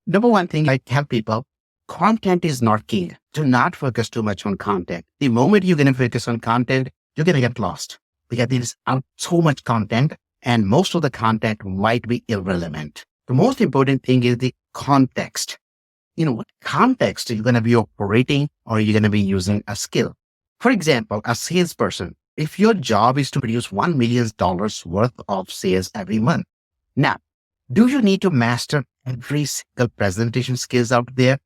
Number one thing I tell people, content is not king. Do not focus too much on content. The moment you're going to focus on content, you're going to get lost because there is so much content and most of the content might be irrelevant. The most important thing is the context. What context you're going to be operating or you're going to be using a skill. For example, a salesperson, if your job is to produce $1 million worth of sales every month. Now, do you need to master every single presentation skills out there?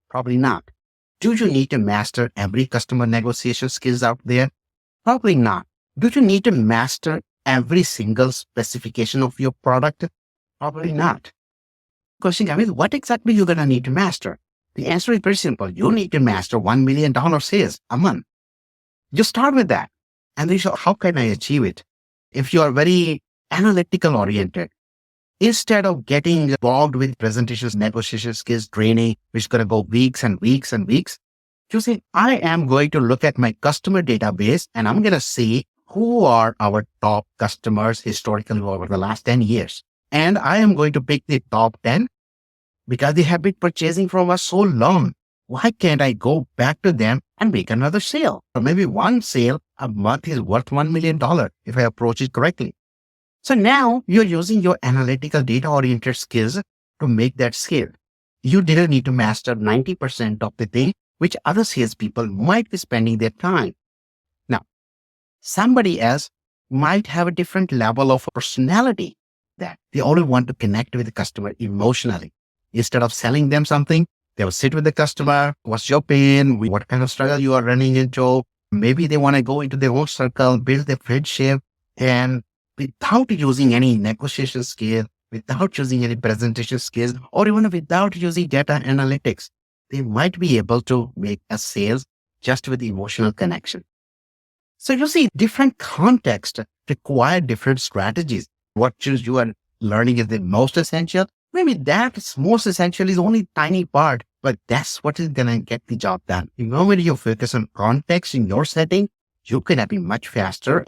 Probably not. Do you need to master every customer negotiation skills out there? Probably not. Do you need to master every single specification of your product? Probably not. Question, what exactly you're going to need to master? The answer is very simple. You need to master $1 million sales a month. Just start with that. And then how can I achieve it? If you are very analytical oriented, instead of getting involved with presentations, negotiation skills, training, which is going to go weeks and weeks and weeks, you say, I am going to look at my customer database and I'm going to see who are our top customers historically over the last 10 years. And I am going to pick the top 10 because they have been purchasing from us so long. Why can't I go back to them and make another sale? Or maybe one sale a month is worth $1 million if I approach it correctly. So now you're using your analytical data-oriented skills to make that scale. You didn't need to master 90% of the thing which other salespeople might be spending their time. Now, somebody else might have a different level of personality that they only want to connect with the customer emotionally. Instead of selling them something, they will sit with the customer. What's your pain? What kind of struggle you are running into? Maybe they want to go into their own circle, build their friendship, and without using any negotiation skill, without using any presentation skills, or even without using data analytics, they might be able to make a sales just with emotional connection. So you see, different contexts require different strategies. What you are learning is the most essential. Maybe that's most essential is only a tiny part, but that's what is going to get the job done. The moment you focus on context in your setting, you can be much faster